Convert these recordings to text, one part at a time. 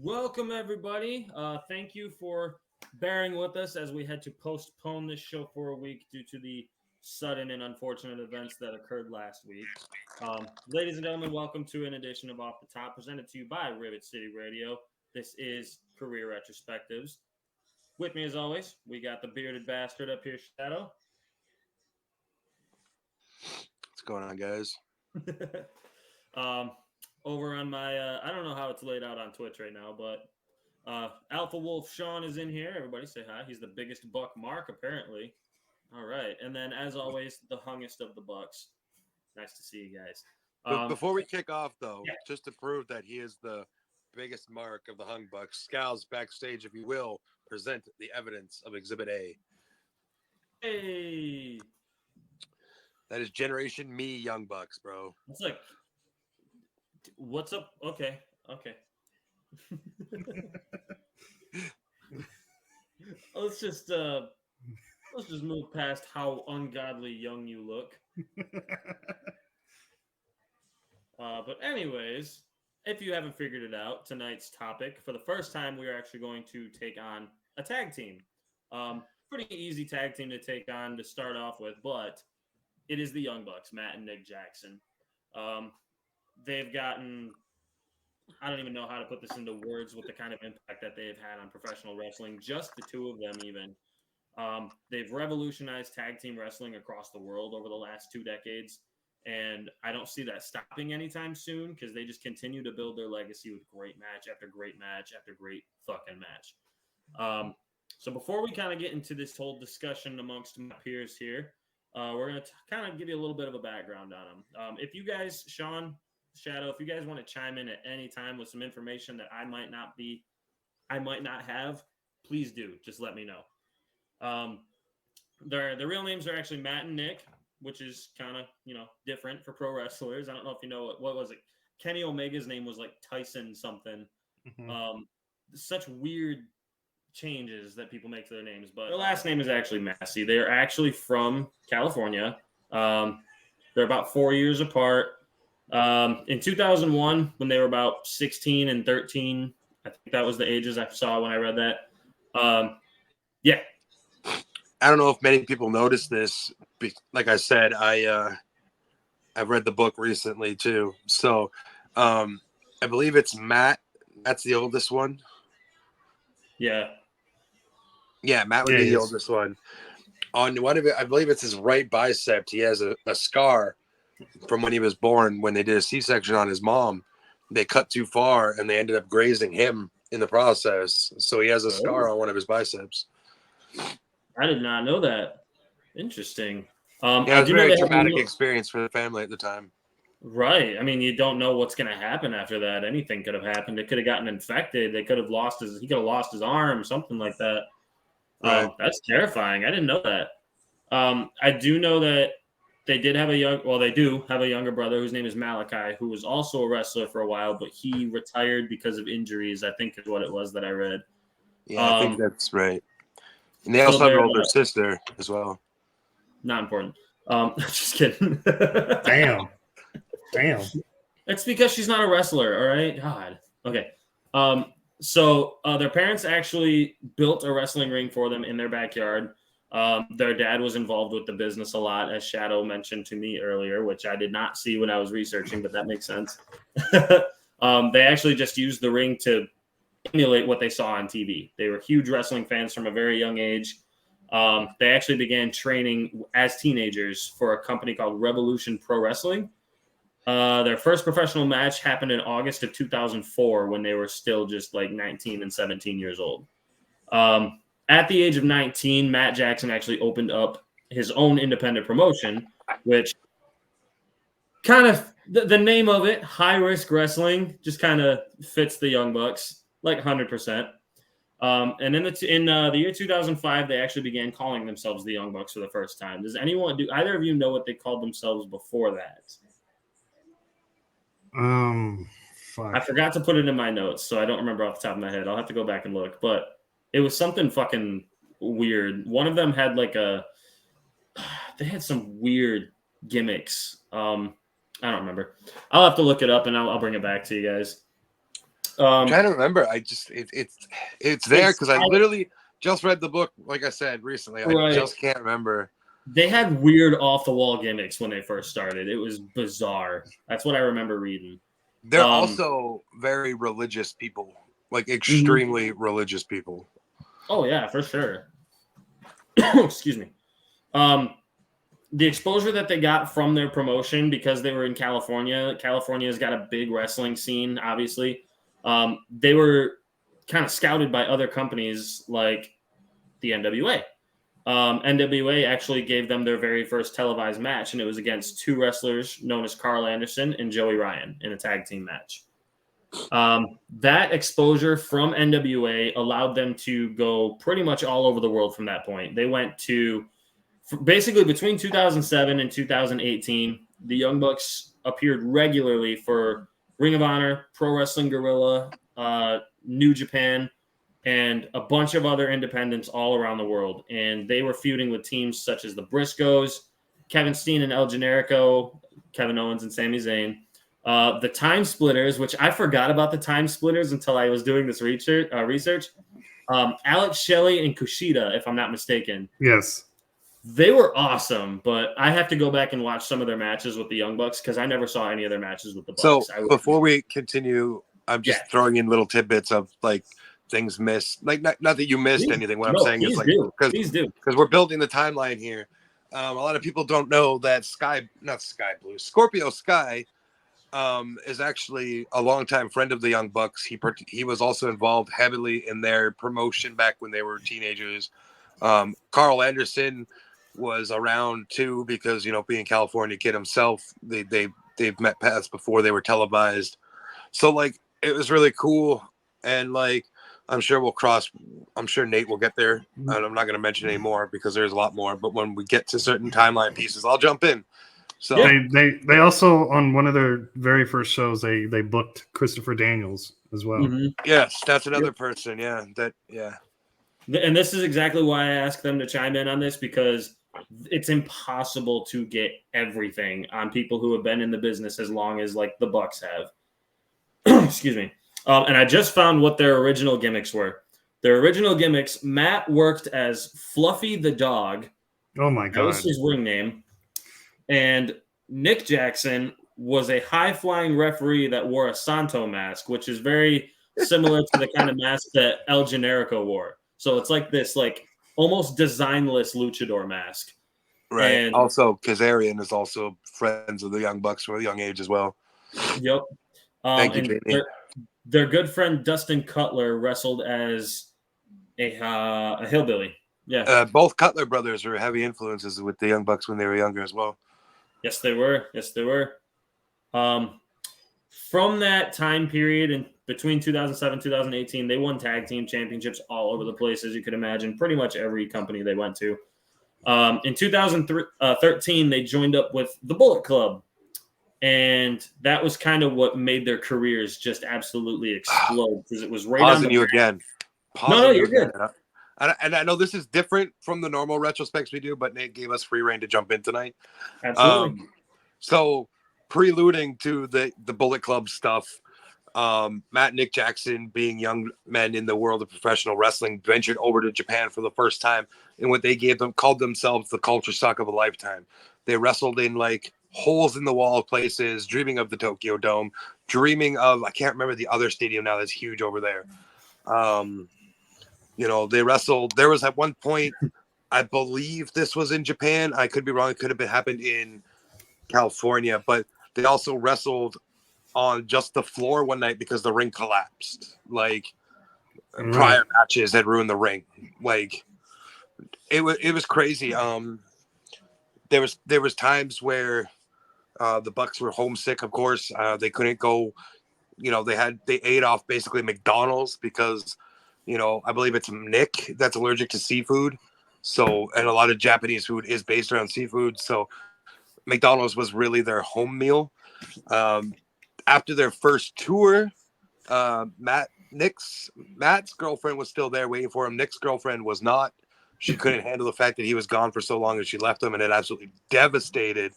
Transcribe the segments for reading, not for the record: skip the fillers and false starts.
Welcome, everybody. Thank you for bearing with us as we had to postpone this show for a week due to the sudden and unfortunate events that occurred last week. Ladies and gentlemen, welcome to an edition of Off the Top presented to you by Rivet City Radio. This is Career Retrospectives. With me, as always, we got the bearded bastard up here, Shadow. What's going on, guys? Over on my, I don't know how it's laid out on Twitch right now, but Alpha Wolf Sean is in here. Everybody say hi. He's the biggest buck Mark, apparently. All right. And then, as always, the hungest of the bucks. Nice to see you guys. But before we kick off, though, just to prove that he is the biggest mark of the hung bucks, Scals backstage, if you will, present the evidence of Exhibit A. Hey. That is Generation Me Young Bucks, bro. It's like, what's up? Okay. let's just move past how ungodly young you look. But anyways, if you haven't figured it out, tonight's topic, for the first time, we are actually going to take on a tag team. Pretty easy tag team to take on to start off with, but it is the Young Bucks, Matt and Nick Jackson. They've gotten, I don't even know how to put this into words with the kind of impact that they've had on professional wrestling, just the two of them even. They've revolutionized tag team wrestling across the world over the last 2 decades, and I don't see that stopping anytime soon because they just continue to build their legacy with great match after great match after great fucking match. So before we kind of get into this whole discussion amongst my peers here, we're going to kind of give you a little bit of a background on them. If you guys, Sean, Shadow, if you guys want to chime in at any time with some information that I might not have, please do. Just let me know. Their real names are actually Matt and Nick, which is kind of, different for pro wrestlers. I don't know if you know what was it? Kenny Omega's name was like Tyson something. Mm-hmm. Such weird changes that people make to their names, but their last name is actually Massey. They're actually from California. They're about 4 years apart. In 2001, when they were about 16 and 13, I think that was the ages I saw when I read that. Yeah. I don't know if many people noticed this. Like I said, I've read the book recently too. So I believe it's Matt. That's the oldest one. Yeah. Yeah, Matt would be the oldest one. On one of it, I believe it's his right bicep. He has a scar from when he was born when they did a C-section on his mom. They cut too far and they ended up grazing him in the process. So he has a scar on one of his biceps. I did not know that. Interesting. Yeah, it was a very traumatic experience for the family at the time. Right. I mean, you don't know what's going to happen after that. Anything could have happened. It could have gotten infected. He could have lost his arm, something like that. Right. That's terrifying. I didn't know that. I do know that they do have a younger brother whose name is Malachi, who was also a wrestler for a while, but he retired because of injuries, I think is what it was that I read. Yeah, I think that's right. And they also have an older sister as well. Not important. Just kidding. Damn. It's because she's not a wrestler, all right? God. Okay. So their parents actually built a wrestling ring for them in their backyard. Their dad was involved with the business a lot, as Shadow mentioned to me earlier, which I did not see when I was researching, but that makes sense. They actually just used the ring to emulate what they saw on TV. They were huge wrestling fans from a very young age. They actually began training as teenagers for a company called Revolution Pro Wrestling. Their first professional match happened in August of 2004 when they were still just like 19 and 17 years old. At the age of 19, Matt Jackson actually opened up his own independent promotion, which kind of the name of it, High Risk Wrestling, just kind of fits the Young Bucks like 100%. And in the year 2005, they actually began calling themselves the Young Bucks for the first time. Do either of you know what they called themselves before that? Fuck. I forgot to put it in my notes, so I don't remember off the top of my head. I'll have to go back and look, but it was something fucking weird. One of them had they had some weird gimmicks. I don't remember. I'll have to look it up and I'll bring it back to you guys. I'm trying to remember. It's there because I literally just read the book. Like I said recently, I just can't remember. They had weird off the wall gimmicks when they first started. It was bizarre. That's what I remember reading. They're also very religious people, like extremely religious people. Oh yeah, for sure. Excuse me. The exposure that they got from their promotion, because they were in California. California's got a big wrestling scene, obviously. They were kind of scouted by other companies like the NWA. NWA actually gave them their very first televised match, and it was against two wrestlers known as Carl Anderson and Joey Ryan in a tag team match. That exposure from NWA allowed them to go pretty much all over the world from that point. They went to basically between 2007 and 2018, the Young Bucks appeared regularly for Ring of Honor, Pro Wrestling Guerrilla, New Japan, and a bunch of other independents all around the world. And they were feuding with teams such as the Briscoes, Kevin Steen and El Generico, Kevin Owens and Sami Zayn, the Time Splitters, which I forgot about the Time Splitters until I was doing this research. Alex Shelley and Kushida, if I'm not mistaken. Yes. They were awesome, but I have to go back and watch some of their matches with the Young Bucks because I never saw any of their matches with the Bucks. So before we continue, I'm just throwing in little tidbits of like things missed. Like not that you missed anything. What I'm saying is like because we're building the timeline here. A lot of people don't know that Scorpio Sky is actually a longtime friend of the Young Bucks. He was also involved heavily in their promotion back when they were teenagers. Carl Anderson was around too because being a California kid himself, they've met paths before they were televised. So like it was really cool, and like I'm sure Nate will get there, and I'm not going to mention any more because there's a lot more. But when we get to certain timeline pieces, I'll jump in. So they also on one of their very first shows they booked Christopher Daniels as well. Yes, that's another person. Yeah, And this is exactly why I asked them to chime in on this, because it's impossible to get everything on people who have been in the business as long as like the Bucks have. Excuse me. And I just found what their original gimmicks were. Their original gimmicks, Matt worked as Fluffy the dog. Oh my God. That was his ring name. And Nick Jackson was a high-flying referee that wore a Santo mask, which is very similar to the kind of mask that El Generico wore. So it's like this, like almost designless luchador mask. Right. And also, Kazarian is also friends of the Young Bucks from a young age as well. Yep. Thank you, Jamie. Their good friend Dustin Cutler wrestled as a hillbilly. Yeah. Both Cutler brothers were heavy influences with the Young Bucks when they were younger as well. Yes, they were. From that time period and between 2007 and 2018, they won tag team championships all over the place, as you could imagine. Pretty much every company they went to. In 2013, they joined up with the Bullet Club. And that was kind of what made their careers just absolutely explode, because it was right on the... you again. No, you're good. And I know this is different from the normal retrospects we do, but Nate gave us free reign to jump in tonight. Absolutely. So preluding to the Bullet Club stuff, Matt and Nick Jackson, being young men in the world of professional wrestling, ventured over to Japan for the first time, and what they called themselves the culture shock of a lifetime. They wrestled in like holes in the wall places, dreaming of the Tokyo Dome, dreaming of, I can't remember the other stadium now that's huge over there. They wrestled. There was at one point, I believe this was in Japan. I could be wrong. It could have happened in California, but they also wrestled on just the floor one night because the ring collapsed. Like prior matches had ruined the ring. Like it was crazy. There was times where the Bucks were homesick. Of course, they couldn't go. They ate off basically McDonald's because I believe it's Nick that's allergic to seafood. So, and a lot of Japanese food is based around seafood. So McDonald's was really their home meal. After their first tour, Matt's girlfriend was still there waiting for him. Nick's girlfriend was not. She couldn't handle the fact that he was gone for so long, and she left him, and it absolutely devastated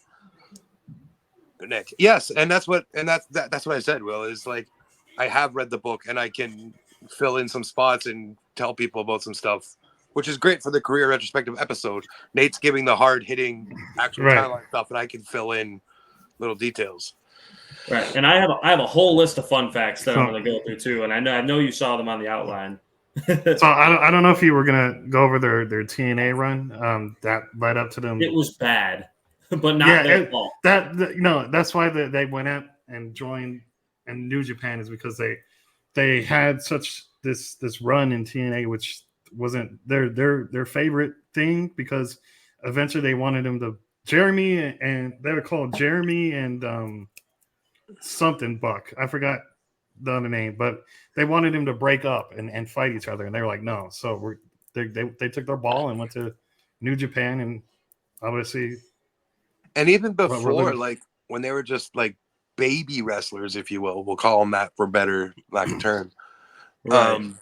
Nick. Yes, and that's what I said, Will, is like I have read the book and I can fill in some spots and tell people about some stuff, which is great for the career retrospective episode. Nate's giving the hard hitting actual Right. timeline stuff, and I can fill in little details. Right, and I have a whole list of fun facts that I'm going to go through too, and I know you saw them on the outline. So I don't know if you were gonna go over their TNA run that led up to them. It was bad, but not their fault. That's why they went out and joined and New Japan is because they had such this run in TNA, which wasn't their favorite thing, because eventually they wanted him to Jeremy, and they were called Jeremy and something Buck. I forgot the other name, but they wanted him to break up and fight each other, and they were like, no. So they took their ball and went to New Japan, and obviously, and even before, like when they were just like baby wrestlers, if you will, we'll call them that for better lack of term. Right.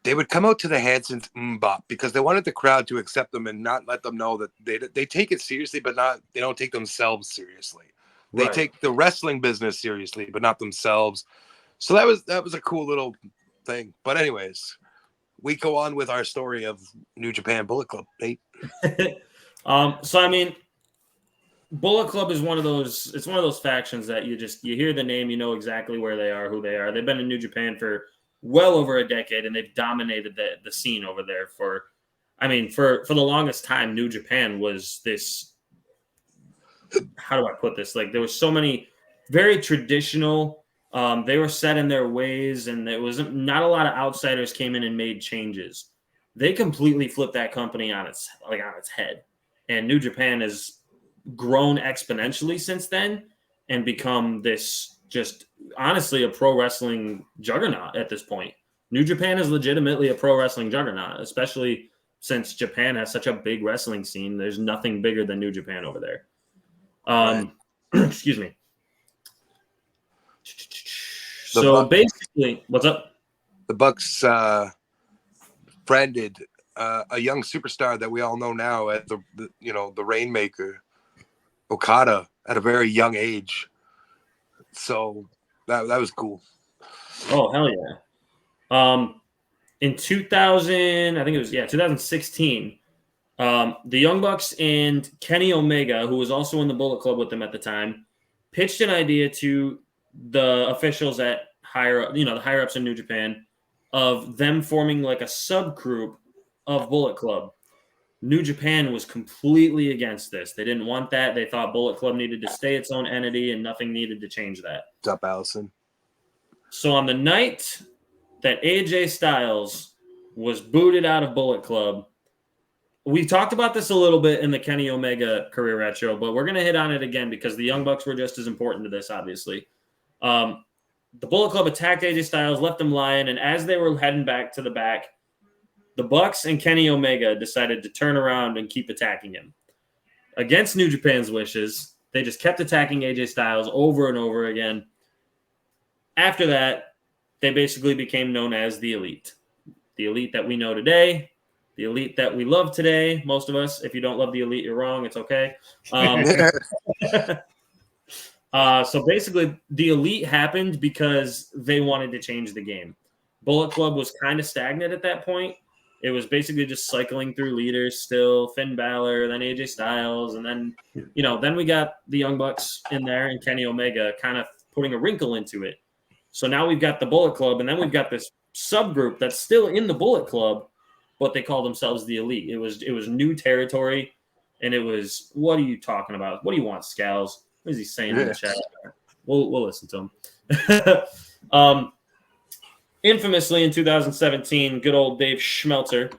They would come out to the Hansons Mbop because they wanted the crowd to accept them and not let them know that they take it seriously, but they don't take themselves seriously. They take the wrestling business seriously, but not themselves. So that was a cool little thing. But anyways, we go on with our story of New Japan Bullet Club. Nate. So I mean, Bullet Club is one of those factions that you hear the name, you know exactly where they are, who they are. They've been in New Japan for well over a decade, and they've dominated the scene over there for the longest time. New Japan was this, how do I put this? Like, there was so many very traditional, they were set in their ways, and there was not a lot of outsiders came in and made changes. They completely flipped that company on its head, and New Japan has grown exponentially since then and become this just honestly a pro wrestling juggernaut at this point. New Japan is legitimately a pro wrestling juggernaut, especially since Japan has such a big wrestling scene. There's nothing bigger than New Japan over there. Excuse me. So basically, what's up? The Bucks friended a young superstar that we all know now as the Rainmaker, Okada, at a very young age. So that was cool. Oh, hell yeah. In 2000, I think it was 2016, the Young Bucks and Kenny Omega, who was also in the Bullet Club with them at the time, pitched an idea to the officials at the higher ups in New Japan, of them forming like a subgroup of Bullet Club. New Japan was completely against this. They didn't want that. They thought Bullet Club needed to stay its own entity and nothing needed to change that. What's up, Allison? So on the night that AJ Styles was booted out of Bullet Club, we talked about this a little bit in the Kenny Omega career retro, but we're going to hit on it again because the Young Bucks were just as important to this, obviously. The Bullet Club attacked AJ Styles, left him lying, and as they were heading back to the back, the Bucks and Kenny Omega decided to turn around and keep attacking him. Against New Japan's wishes, they just kept attacking AJ Styles over and over again. After that, they basically became known as the Elite. The Elite that we know today, the Elite that we love today, most of us. If you don't love the Elite, you're wrong. It's okay. So basically, the Elite happened because they wanted to change the game. Bullet Club was kind of stagnant at that point. It was basically just cycling through leaders still, Finn Balor, then AJ Styles, and then, then we got the Young Bucks in there and Kenny Omega kind of putting a wrinkle into it. So now we've got the Bullet Club, and then we've got this subgroup that's still in the Bullet Club, but they call themselves the Elite. It was new territory, and it was, what are you talking about? What do you want, Scals? What is he saying in the chat? We'll listen to him. Infamously, in 2017, good old Dave Schmelzer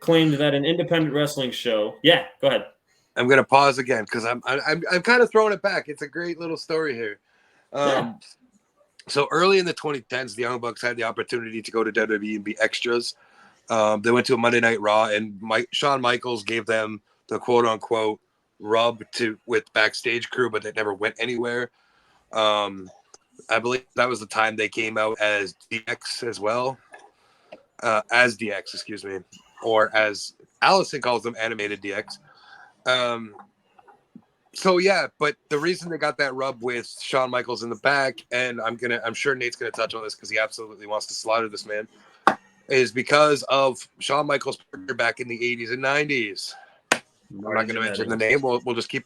claimed that an independent wrestling show. Yeah, go ahead. I'm gonna pause again because I'm kind of throwing it back. It's a great little story here. So early in the 2010s, the Young Bucks had the opportunity to go to WWE and be extras. They went to a Monday Night Raw, and Shawn Michaels gave them the quote unquote rub with backstage crew, but they never went anywhere. I believe that was the time they came out as DX as well, as DX, excuse me, or as Allison calls them, animated DX. So yeah, but the reason they got that rub with Shawn Michaels in the back, and I'm sure Nate's gonna touch on this because he absolutely wants to slaughter this man, is because of Shawn Michaels' partner back in the 80s and 90s. I'm not gonna mention the name. We'll just keep.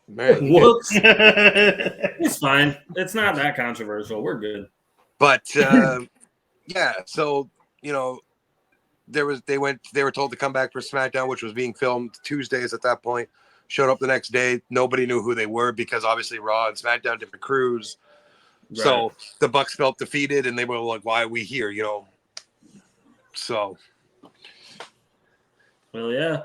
Whoops. It's fine. It's not that controversial. We're good. But yeah, so they were told to come back for SmackDown, which was being filmed Tuesdays at that point. Showed up the next day. Nobody knew who they were because obviously Raw and SmackDown, different crews. Right. So the Bucks felt defeated and they were like, why are we here? So. Well, yeah.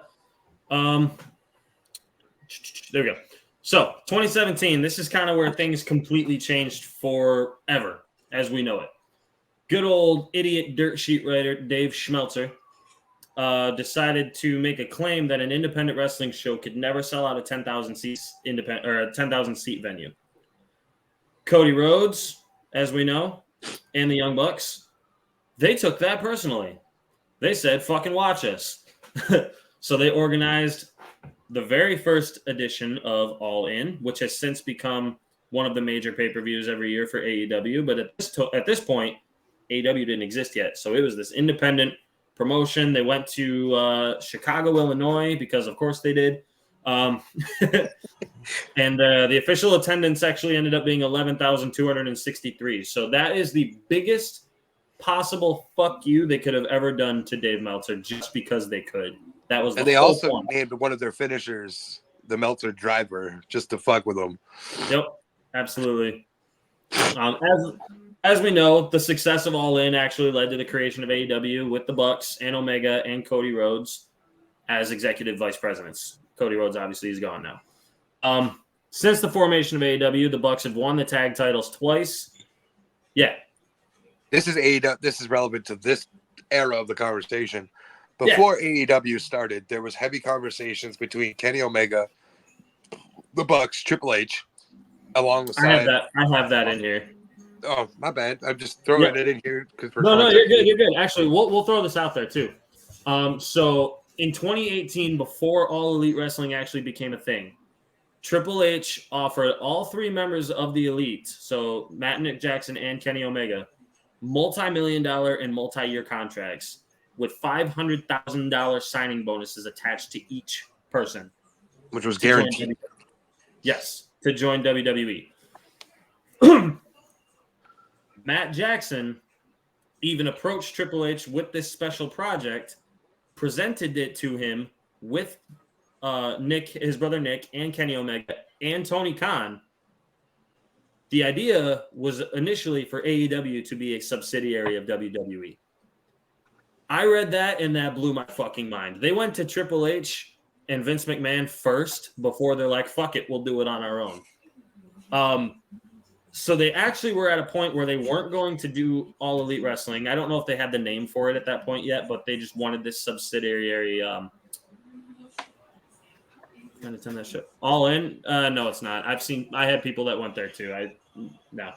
There we go. So 2017, this is kind of where things completely changed forever as we know it. Good old idiot dirt sheet writer Dave Schmeltzer decided to make a claim that an independent wrestling show could never sell out a 10,000 seats a 10,000 seat venue. Cody Rhodes, as we know, and the Young Bucks, they took that personally. They said, "Fucking watch us." So they organized the very first edition of All In, which has since become one of the major pay-per-views every year for AEW. But at this point, AEW didn't exist yet. So it was this independent promotion. They went to Chicago, Illinois, because of course they did. And the official attendance actually ended up being 11,263. So that is the biggest possible fuck you they could have ever done to Dave Meltzer just because they could. That was, and they also named one of their finishers the Meltzer Driver just to fuck with them. Yep, absolutely. As we know, the success of All In actually led to the creation of AEW with the Bucks and Omega and Cody Rhodes as executive vice presidents. Cody Rhodes obviously is gone now. Since the formation of AEW, the Bucks have won the tag titles twice. Yeah. This is AEW. This is relevant to this era of the conversation. Before AEW started, there was heavy conversations between Kenny Omega, the Bucks, Triple H, alongside. I have that in here. Oh, my bad. I'm just throwing it in here because no, you're good. You're good. Actually, we'll throw this out there too. So in 2018, before All Elite Wrestling actually became a thing, Triple H offered all three members of the Elite, so Matt, Nick Jackson, and Kenny Omega, multi-million-dollar and multi-year contracts with $500,000 signing bonuses attached to each person, which was guaranteed. Yes, to join WWE. Matt Jackson even approached Triple H with this special project, presented it to him with Nick, his brother Nick, and Kenny Omega, and Tony Khan. The idea was initially for AEW to be a subsidiary of WWE. I read that, and that blew my fucking mind. They went to Triple H and Vince McMahon first before they're like, fuck it, we'll do it on our own. So they actually were at a point where they weren't going to do All Elite Wrestling. I don't know if they had the name for it at that point yet, but they just wanted this subsidiary. Trying to turn that shit All In. No, it's not. I had people that went there too. No.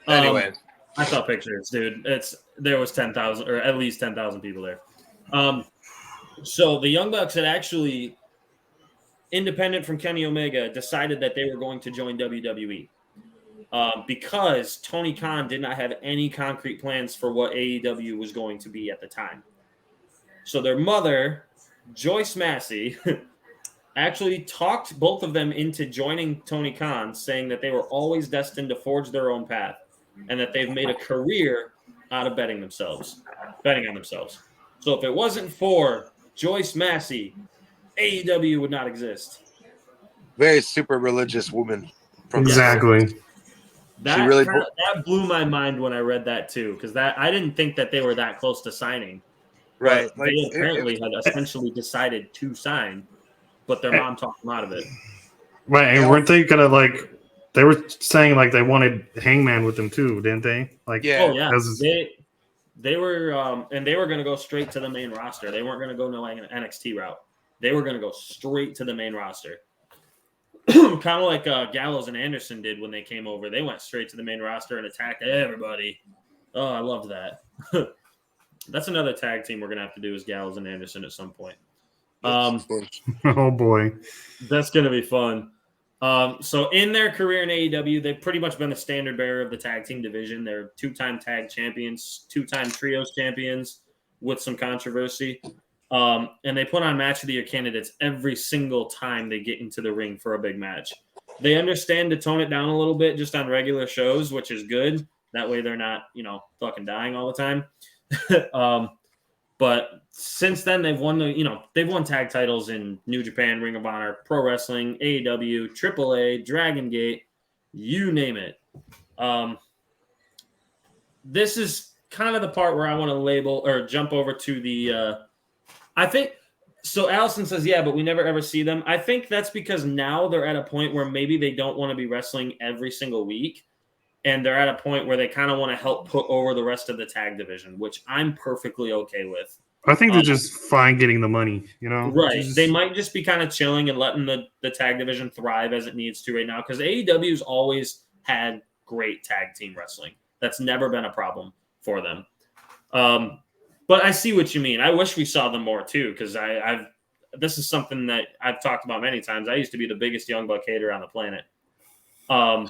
Anyway, I saw pictures, dude. There was 10,000 or at least 10,000 people there. So the Young Bucks had actually, independent from Kenny Omega, decided that they were going to join WWE. Because Tony Khan did not have any concrete plans for what AEW was going to be at the time. So their mother, Joyce Massey, actually talked both of them into joining Tony Khan, saying that they were always destined to forge their own path and that they've made a career out of betting on themselves. So if it wasn't for Joyce Massey, AEW would not exist. Very super religious woman. Exactly. That blew my mind when I read that too, because I didn't think that they were that close to signing. Right. They apparently had essentially decided to sign, but their mom talked them out of it. Right, and weren't they gonna they were saying they wanted Hangman with them too, didn't they? They were and they were gonna go straight to the main roster. They weren't gonna go no NXT route. They were gonna go straight to the main roster. Kind of like Gallows and Anderson did when they came over. They went straight to the main roster and attacked everybody. Oh, I loved that. That's another tag team we're going to have to do is Gallows and Anderson at some point. Oh boy, that's gonna be fun. So in their career in AEW, they've pretty much been the standard bearer of the tag team division. They're 2-time tag champions, 2-time trios champions with some controversy. And they put on match of the year candidates every single time they get into the ring for a big match. They understand to tone it down a little bit just on regular shows, which is good. That way they're not, fucking dying all the time. But since then, they've won they've won tag titles in New Japan, Ring of Honor, Pro Wrestling, AEW, AAA, Dragon Gate, you name it. This is kind of the part where I want to label or jump over to the. I think so. Allison says, "Yeah, but we never ever see them." I think that's because now they're at a point where maybe they don't want to be wrestling every single week. And they're at a point where they kind of want to help put over the rest of the tag division, which I'm perfectly okay with. I think they're just fine getting the money, Right. They might just be kind of chilling and letting the tag division thrive as it needs to right now, because AEW's always had great tag team wrestling. That's never been a problem for them. But I see what you mean. I wish we saw them more too, because this is something that I've talked about many times. I used to be the biggest Young Buck hater on the planet. I'm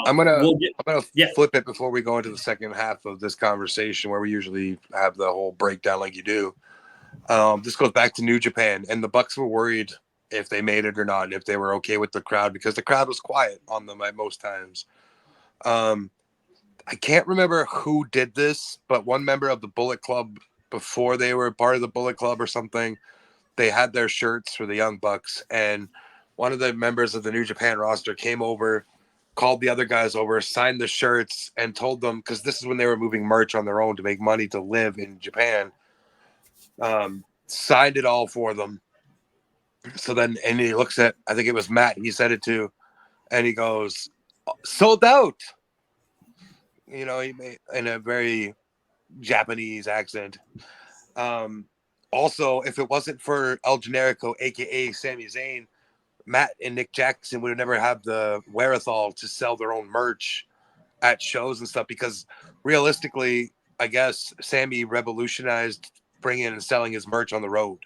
gonna flip it before we go into the second half of this conversation, where we usually have the whole breakdown like you do. This goes back to New Japan, and the Bucks were worried if they made it or not, and if they were okay with the crowd, because the crowd was quiet on them at most times. I can't remember who did this, but one member of the Bullet Club, before they were part of the Bullet Club or something, they had their shirts for the Young Bucks, and one of the members of the New Japan roster came over, called the other guys over, signed the shirts, and told them, because this is when they were moving merch on their own to make money to live in Japan, signed it all for them. So then, and he looks at, I think it was Matt, he said it to, and he goes, "Sold out." He made in a very Japanese accent. Also, if it wasn't for El Generico, aka Sami Zayn, Matt and Nick Jackson would have never had the wherewithal to sell their own merch at shows and stuff, because realistically, I guess Sammy revolutionized bringing and selling his merch on the road.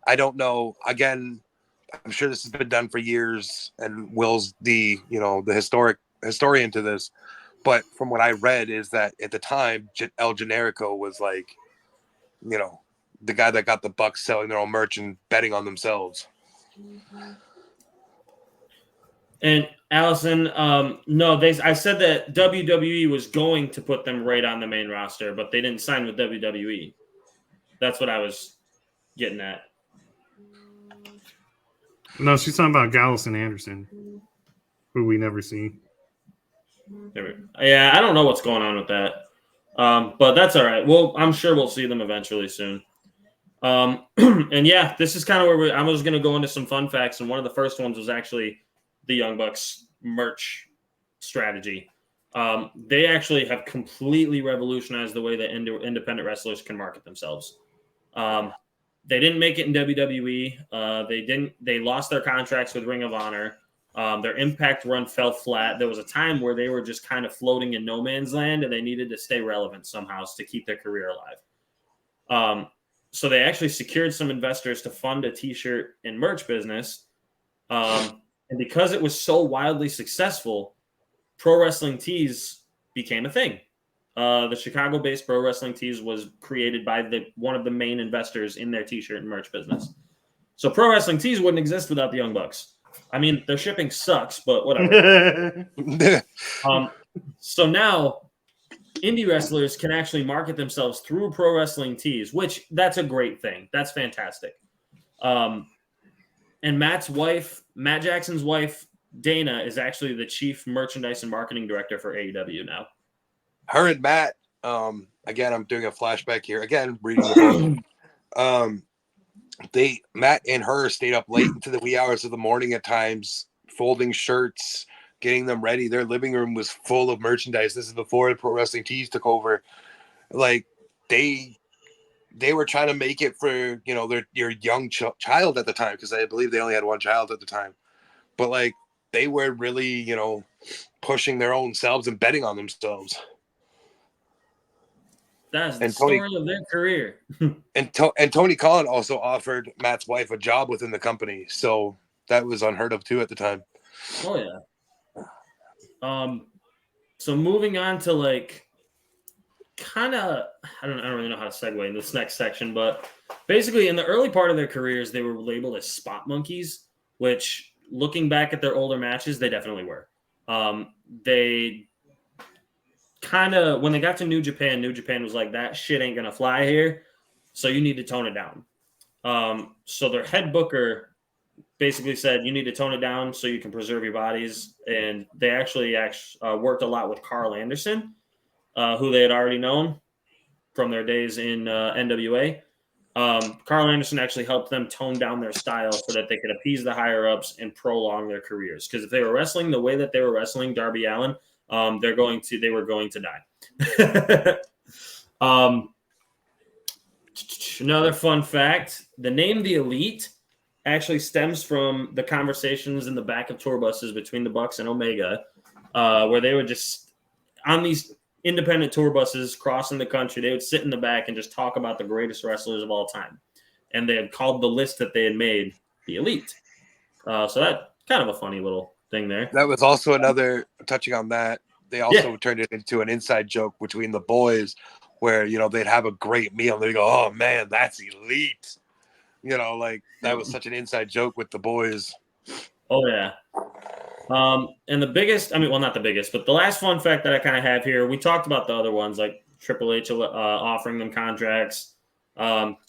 I don't know. Again, I'm sure this has been done for years, and Will's the historian to this. But from what I read is that at the time, El Generico was like, the guy that got the Bucks selling their own merch and betting on themselves. And Allison, no, I said that WWE was going to put them right on the main roster, but they didn't sign with WWE. That's what I was getting at. No, she's talking about Gallus and Anderson, who we never see. Yeah, I don't know what's going on with that, but that's all right. Well, I'm sure we'll see them eventually soon. And yeah, this is kind of where I was going to go into some fun facts, and one of the first ones was actually the Young Bucks merch strategy. They actually have completely revolutionized the way that independent wrestlers can market themselves. They didn't make it in WWE. They lost their contracts with Ring of Honor. Their Impact run fell flat. There was a time where they were just kind of floating in no man's land, and they needed to stay relevant somehow to keep their career alive. So they actually secured some investors to fund a t-shirt and merch business. And because it was so wildly successful, Pro Wrestling Tees became a thing. The Chicago-based Pro Wrestling Tees was created by one of the main investors in their t-shirt and merch business. So Pro Wrestling Tees wouldn't exist without the Young Bucks. I mean, their shipping sucks, but whatever. So now indie wrestlers can actually market themselves through Pro Wrestling Tees, which that's a great thing. That's fantastic. And Matt Jackson's wife, Dana, is actually the chief merchandise and marketing director for AEW now. Her and Matt, again, I'm doing a flashback here. Again, reading the book. Matt and her stayed up late into the wee hours of the morning at times, folding shirts, getting them ready. Their living room was full of merchandise. This is before Pro Wrestling Tees took over. Like they were trying to make it for your young child at the time, because I believe they only had one child at the time. But like they were really pushing their own selves and betting on themselves. That's the story of their career. And Tony Khan also offered Matt's wife a job within the company, so that was unheard of too at the time. Oh yeah. So moving on to like kind of, I don't really know how to segue in this next section, but basically in the early part of their careers, they were labeled as spot monkeys, which looking back at their older matches, they definitely were. They kind of, when they got to New Japan was like, that shit ain't gonna fly here, so you need to tone it down. So their head booker basically said you need to tone it down so you can preserve your bodies, and they actually worked a lot with Carl Anderson, who they had already known from their days in NWA. Carl Anderson actually helped them tone down their style so that they could appease the higher ups and prolong their careers. Because if they were wrestling the way that they were wrestling Darby Allin, they were going to die. Another fun fact: the name The Elite actually stems from the conversations in the back of tour buses between the Bucks and Omega, where they would just on these independent tour buses crossing the country, they would sit in the back and just talk about the greatest wrestlers of all time. And they had called the list that they had made The Elite. So that kind of a funny little thing there. That was also another, touching on that, they also turned it into an inside joke between the boys where, they'd have a great meal and they'd go, oh man, that's elite. Like that was such an inside joke with the boys. Oh yeah. And the biggest, not the biggest, but the last fun fact that I kind of have here, we talked about the other ones like Triple H offering them contracts,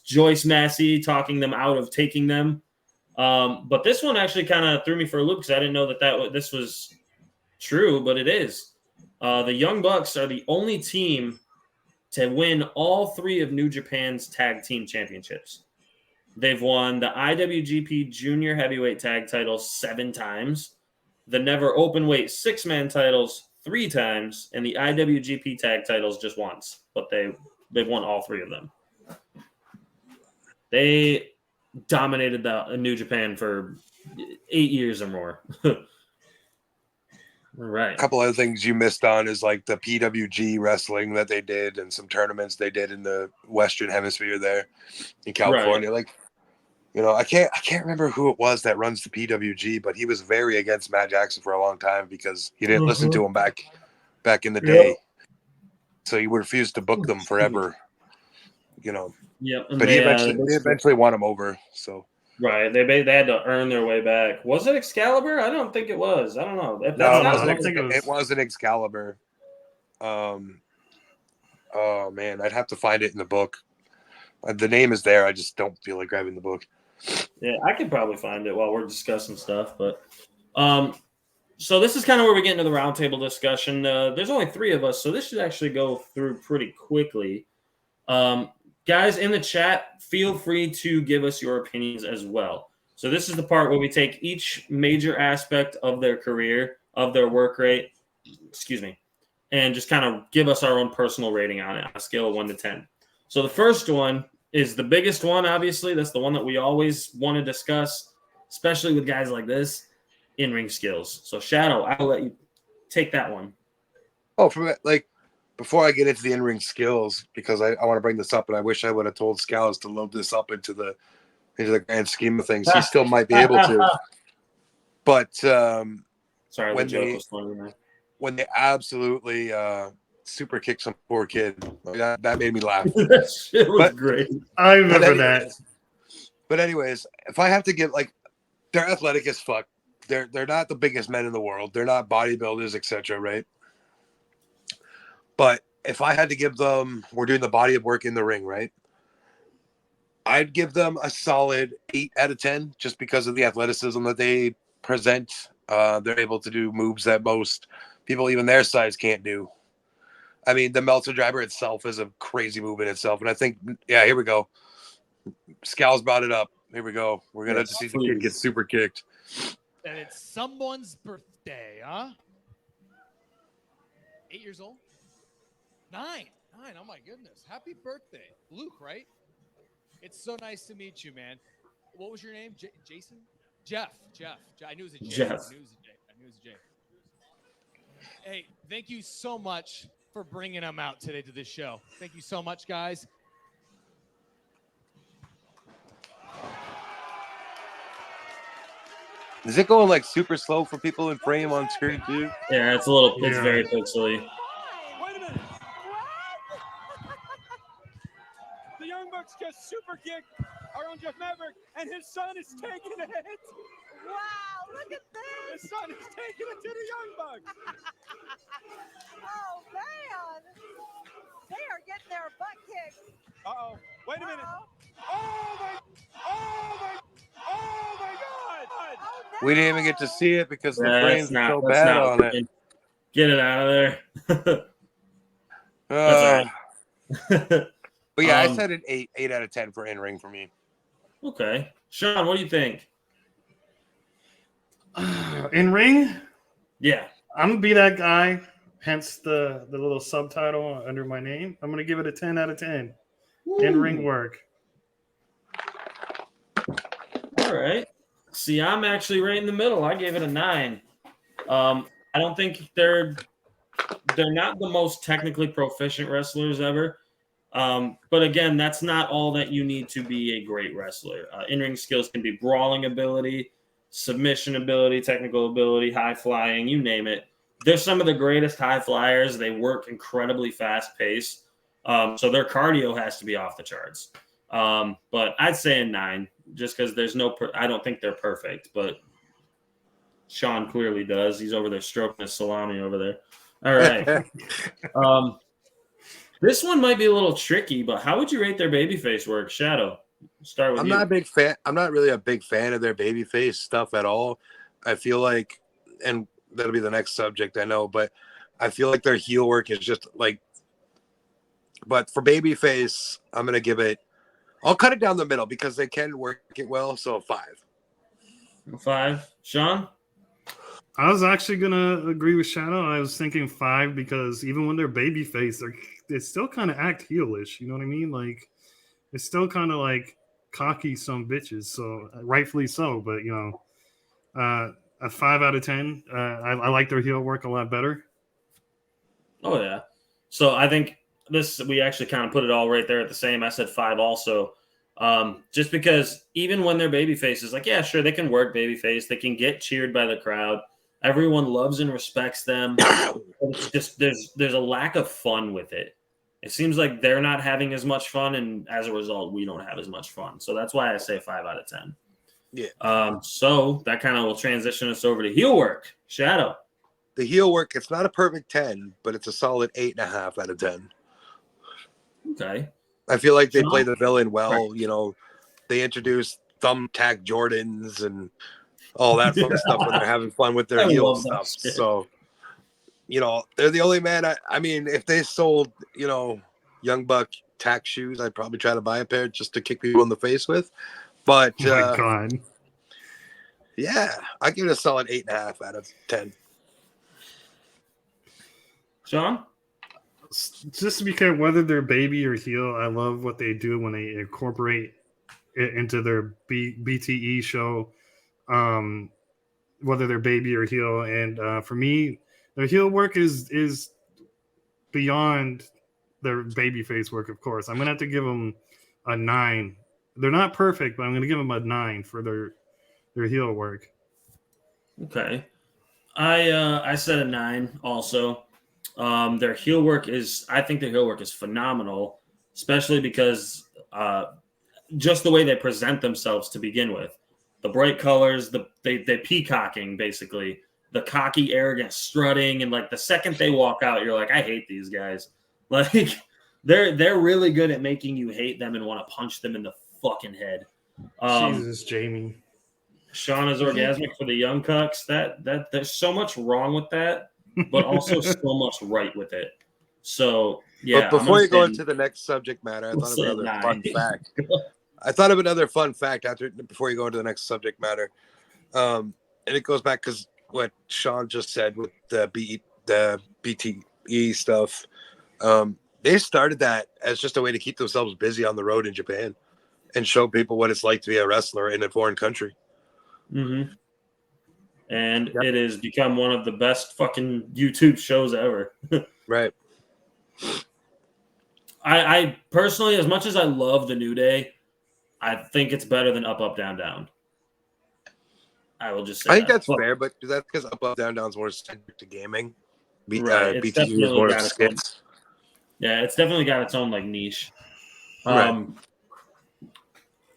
Joyce Massey talking them out of taking them. But this one actually kind of threw me for a loop because I didn't know that this was true, but it is. The Young Bucks are the only team to win all 3 of New Japan's tag team championships. They've won the IWGP Junior Heavyweight Tag titles 7 times. The Never Openweight 6-man titles 3 times, and the IWGP tag titles just once. But they've won all 3 of them. They dominated the New Japan for 8 years or more. All right. A couple other things you missed on is like the PWG wrestling that they did and some tournaments they did in the Western Hemisphere there in California. Right. I can't remember who it was that runs the PWG, but he was very against Matt Jackson for a long time because he didn't listen to him back in the day. So he refused to book them forever. Yep. But they eventually won him over. So right, they had to earn their way back. Was it Excalibur? I don't think it was. I don't know. It wasn't Excalibur. Oh man, I'd have to find it in the book. The name is there. I just don't feel like grabbing the book. Yeah, I could probably find it while we're discussing stuff. But so this is kind of where we get into the roundtable discussion. There's only 3 of us, so this should actually go through pretty quickly. Guys in the chat, feel free to give us your opinions as well. So this is the part where we take each major aspect of their career, of their work rate, and just kind of give us our own personal rating on it on a scale of 1 to 10. So the first one is the biggest one, obviously. That's the one that we always want to discuss, especially with guys like this, in-ring skills. So Shadow, I'll let you take that one. Oh, before I get into the in-ring skills, because I want to bring this up, and I wish I would have told Scalise to load this up into the grand scheme of things. He still might be able to. But sorry, the joke was funny, man. When they absolutely super kicked some poor kid, that made me laugh. That shit was great. I remember that. But anyways, if I have to give, they're athletic as fuck. They're not the biggest men in the world. They're not bodybuilders, etc. Right? But if I had to give them, we're doing the body of work in the ring, right? I'd give them a solid 8 out of 10 just because of the athleticism that they present. They're able to do moves that most people, even their size, can't do. I mean, the Meltzer driver itself is a crazy move in itself. And I think, here we go. Scal's brought it up. Here we go. We're going to see the kid get super kicked. And it's someone's birthday, huh? 8 years old? 9. Oh my goodness. Happy birthday. Luke, right? It's so nice to meet you, man. What was your name? Jason? Jeff. I knew it was a J. Jeff. I knew it was a J. Hey, thank you so much for bringing them out today to this show. Thank you so much, guys. Is it going like super slow for people in frame on screen too? Yeah, it's Yeah. very pixely. Wait a minute. The Young Bucks just super kicked our own Jeff Maverick, and his son is taking it. Wow, look at this. His son is taking it to the Young Bucks. Oh, man. They are getting their butt kicked. Uh-oh. Wait a minute. Uh-oh. Oh, my. Oh, my. Oh, my God. Oh, no. We didn't even get to see it because the Yeah, frames that's are so that's bad not on it. working. Get it out of there. That's But yeah, I Um, said an 8 out of 10 for in-ring for me. Okay. Sean, what do you think? In ring, Yeah. I'm gonna be that guy. Hence the little subtitle under my name. I'm gonna give it a 10 out of 10. In ring work. All right. See, I'm actually right in the middle. I gave it a 9. I don't think they're not the most technically proficient wrestlers ever. But again, that's not all that you need to be a great wrestler. In-ring skills can be brawling ability, submission ability, technical ability, high flying, you name it. They're some of the greatest high flyers. They work incredibly fast paced. So their cardio has to be off the charts. But I'd say a 9 just because there's I don't think they're perfect, but Sean clearly does. He's over there stroking his salami over there. All right. This one might be a little tricky, but how would you rate their babyface work? Shadow, start with I'm you. not a big fan. I'm not really a big fan of their babyface stuff at all. I feel like, and that'll be the next subject, I know, but I feel like their heel work is just like. But for babyface, I'm gonna give it. I'll cut it down the middle because they can work it well. So a 5. 5. Sean? I was actually gonna agree with Shadow. I was thinking 5 because even when they're babyface, they still kind of act heelish. You know what I mean? Like it's still kind of like cocky some bitches. So rightfully so. But a 5 out of 10. I like their heel work a lot better. Oh, yeah. So I think we actually kind of put it all right there at the same. I said 5 also. Just because even when they're baby faces, like, yeah, sure, they can work babyface. They can get cheered by the crowd. Everyone loves and respects them. It's just there's a lack of fun with it. It seems like they're not having as much fun, and as a result, we don't have as much fun. So that's why I say 5 out of 10. Yeah. So that kind of will transition us over to heel work. Shadow. The heel work, it's not a perfect 10, but it's a solid 8.5 out of 10. Okay. I feel like they Sean? play the villain well. Right. You know, they introduce thumbtack Jordans and all that fun stuff when they're having fun with their I heel love that stuff. shit. So, they're the only man. I mean, if they sold, Young Buck tack shoes, I'd probably try to buy a pair just to kick people in the face with. But Oh my God. yeah, I give it a solid 8.5 out of 10. Sean? Just to be clear, whether they're baby or heel, I love what they do when they incorporate it into their BTE show, whether they're baby or heel. And for me, their heel work is beyond their baby face work, of course. I'm going to have to give them a 9. They're not perfect, but I'm going to give them a 9 for their heel work. Okay. I said a 9 also. Their heel work I think their heel work is phenomenal, especially because just the way they present themselves to begin with. The bright colors, they peacocking, basically. The cocky, arrogant strutting, and like the second they walk out, you're like, I hate these guys. Like they're really good at making you hate them and want to punch them in the fucking head. Jesus, Jamie. Sean is orgasmic for the young cucks. That there's so much wrong with that, but also so much right with it. So yeah. But before you go into the next subject matter, I thought of another 9. fun fact. Before you go into the next subject matter. And it goes back because what Sean just said with the BTE stuff. They started that as just a way to keep themselves busy on the road in Japan and show people what it's like to be a wrestler in a foreign country. Mm-hmm. And It has become one of the best fucking YouTube shows ever. Right. I personally, as much as I love the New Day, I think it's better than Up, Up, Down, Down. I will just say I think that. that's fair, but that's because Up, Up, Down, Down is more centric to gaming. Right. It's BTE is definitely more got its own. skits. Yeah, it's definitely got its own like niche. Right.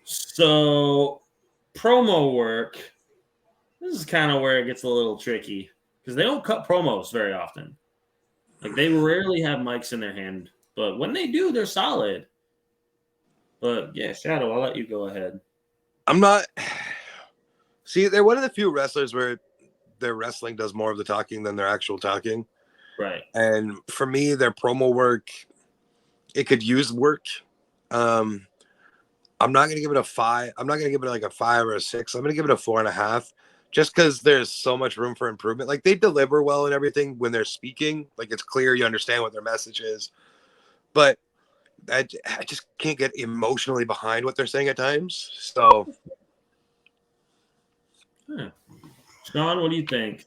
So promo work. This is kind of where it gets a little tricky because they don't cut promos very often. Like they rarely have mics in their hand, but when they do, they're solid. But yeah, Shadow, I'll let you go ahead. I'm not. See, they're one of the few wrestlers where their wrestling does more of the talking than their actual talking. Right. And for me, their promo work, it could use work. I'm not going to give it a 5. I'm not going to give it like a 5 or a 6. I'm going to give it a 4.5 just because there's so much room for improvement. Like they deliver well and everything when they're speaking. Like it's clear you understand what their message is. But I just can't get emotionally behind what they're saying at times. So. Sean, what do you think?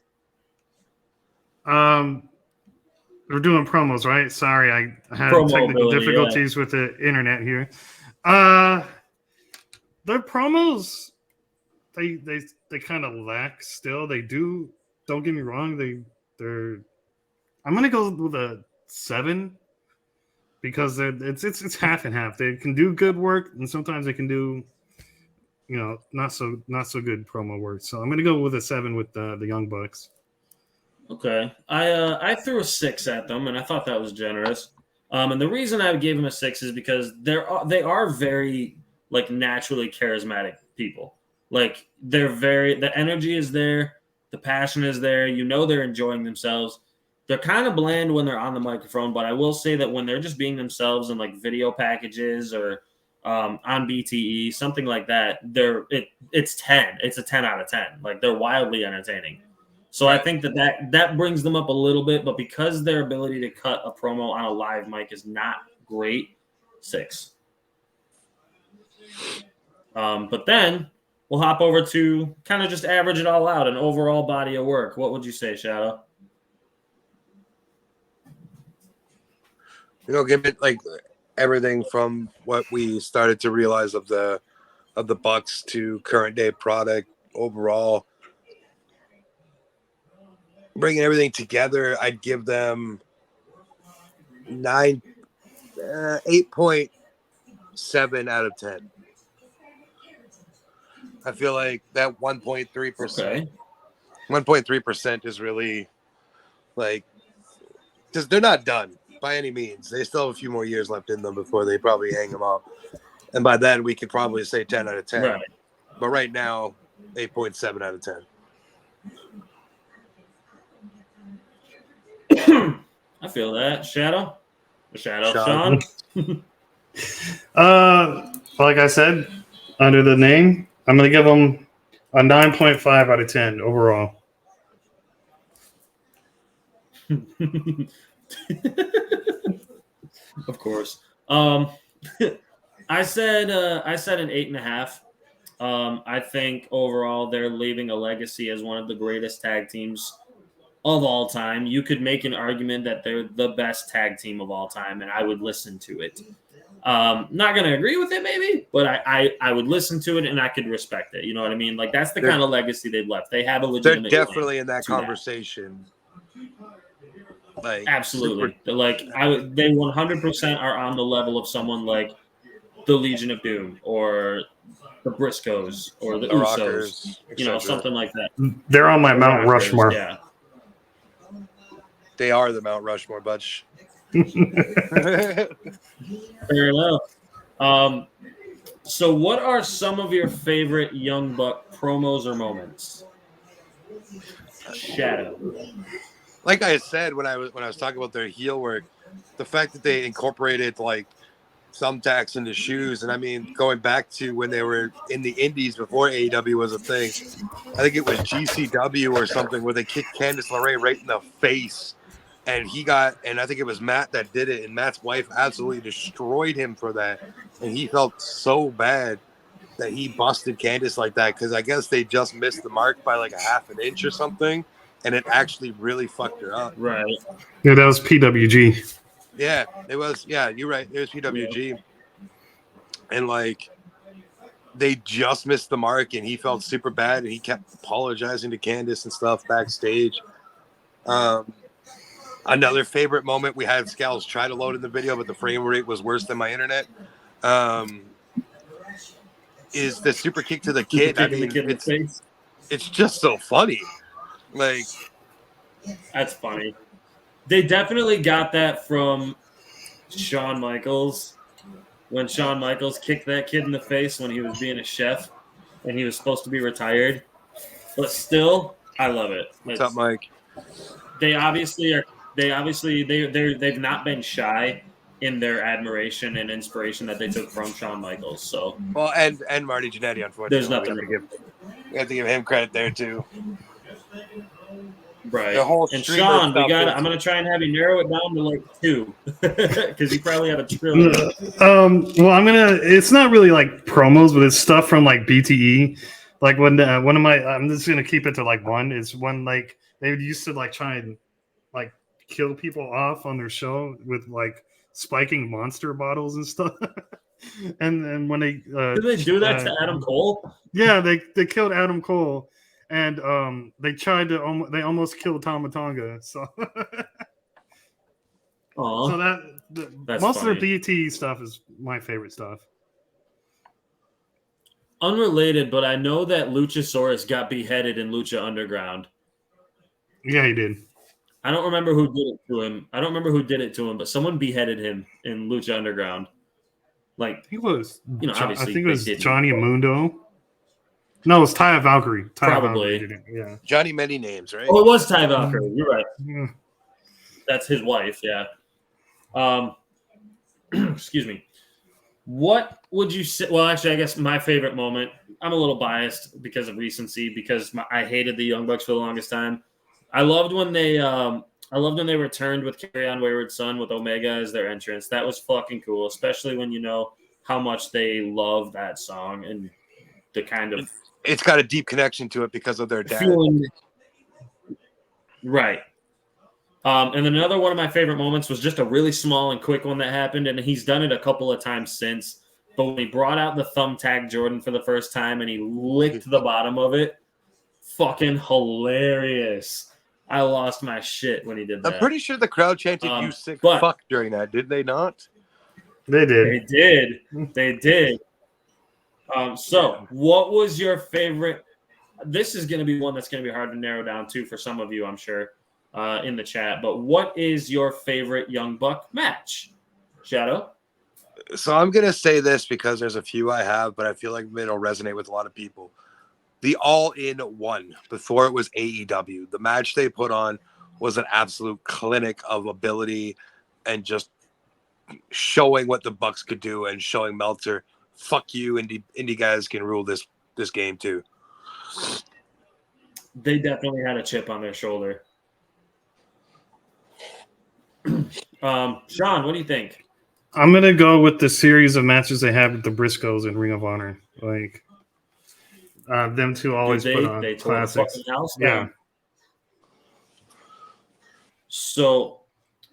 We're doing promos, right? Sorry, I had Promo technical ability, difficulties with the internet here. Their promos, they kind of lack still. They do. Don't get me wrong. They're. I'm gonna go with a 7 because it's half and half. They can do good work, and sometimes they can do, not so good promo work. So I'm gonna go with a 7 with the Young Bucks. Okay, I threw a 6 at them, and I thought that was generous. And the reason I gave them a 6 is because they are very like naturally charismatic people. Like the energy is there, the passion is there. They're enjoying themselves. They're kind of bland when they're on the microphone, but I will say that when they're just being themselves in like video packages or on BTE, something like that, it's 10. It's a 10 out of 10. Like they're wildly entertaining. So I think that brings them up a little bit, but because their ability to cut a promo on a live mic is not great, 6. But then we'll hop over to kind of just average it all out, an overall body of work. What would you say, Shadow? Give it like everything from what we started to realize of the Bucks to current day product overall. Bringing everything together, I'd give them 8.7 out of 10. I feel like that 1.3%, 1.3% is really like, because they're not done by any means. They still have a few more years left in them before they probably hang them up. And by then we could probably say 10 out of 10. Right. But right now, 8.7 out of 10. I feel that. Shadow? Sean? Like I said, under the name, I'm going to give them a 9.5 out of 10 overall. Of course. I said an 8.5. I think overall they're leaving a legacy as one of the greatest tag teams of all time. You could make an argument that they're the best tag team of all time, and I would listen to it. Not going to agree with it, maybe, but I would listen to it and I could respect it. You know what I mean? Like that's the kind of legacy they've left. They have a legitimate. They're definitely in that conversation. Like absolutely, they 100% are on the level of someone like the Legion of Doom or the Briscoes or the Usos, Rockers, something like that. They're on my Mount Rushmore. Yeah, they are the Mount Rushmore bunch. Fair enough. So, what are some of your favorite Young Buck promos or moments? Shadow. Like I said when I was talking about their heel work, the fact that they incorporated like thumbtacks into shoes, and I mean going back to when they were in the Indies before AEW was a thing, I think it was GCW or something where they kicked Candice LeRae right in the face, and I think it was Matt that did it, and Matt's wife absolutely destroyed him for that, and he felt so bad that he busted Candice like that because I guess they just missed the mark by like a half an inch or something. And it actually really fucked her up. Right. Yeah, that was PWG. Yeah, it was. Yeah, you're right. It was PWG, and like they just missed the mark, and he felt super bad, and he kept apologizing to Candice and stuff backstage. Another favorite moment, we had Scales try to load in the video, but the frame rate was worse than my internet. Is the super kick to the kid? I Kicking the mean, kid in the face. it's just so funny. Like, That's funny. They definitely got that from Shawn Michaels when Shawn Michaels kicked that kid in the face when he was being a chef and he was supposed to be retired. But still, I love it. what's up, Mike? They've not been shy in their admiration and inspiration that they took from Shawn Michaels. So Well, and Marty Jannetty, unfortunately, there's nothing we have to give him credit there too. Right. The whole and streamer Sean, stuff I'm gonna try and have you narrow it down to like 2 because you probably have a trillion. Well, it's not really like promos, but it's stuff from like BTE. Like when I'm just gonna keep it to like one. Is when like they used to like try and like kill people off on their show with like spiking monster bottles and stuff. and when they did they do that to Adam Cole? Yeah, they killed Adam Cole, and they tried to they almost killed Tama Tonga. So so that's most funny. of their BT stuff is my favorite stuff. Unrelated, but I know that Luchasaurus got beheaded in Lucha Underground. Yeah, he did. I don't remember who did it to him. But someone beheaded him in Lucha Underground. Like He was, obviously I think it was didn't. Johnny Mundo. No, it was Taya Valkyrie. Probably. Valkyrie did it. Yeah. Johnny many names, right? Oh, it was Ty Valkyrie. You're right. Yeah. That's his wife. Yeah. Excuse me. What would you say? Well, actually, I guess my favorite moment. I'm a little biased because of recency because I hated the Young Bucks for the longest time. I loved when they returned with Carry On Wayward Son with Omega as their entrance. That was fucking cool, especially when you know how much they love that song and the kind of it's got a deep connection to it because of their dad. feeling. Right. And then another one of my favorite moments was just a really small and quick one that happened, and he's done it a couple of times since. But when he brought out the thumbtack Jordan for the first time and he licked the bottom of it, fucking hilarious. I lost my shit when he did that. I'm pretty sure the crowd chanted "You sick fuck" during that. Did they not? They did. They did. So, what was your favorite? This is going to be one that's going to be hard to narrow down to for some of you, I'm sure, in the chat. But what is your favorite Young Buck match, Shadow? So I'm going to say this because there's a few I have, but I feel like it'll resonate with a lot of people. The All-in-One, before it was AEW, the match they put on was an absolute clinic of ability and just showing what the Bucks could do and showing Meltzer, fuck you, indie guys can rule this game too. They definitely had a chip on their shoulder. Sean, what do you think? I'm gonna go with the series of matches they had with the Briscoes in Ring of Honor. Like them two always put on classics. Yeah. So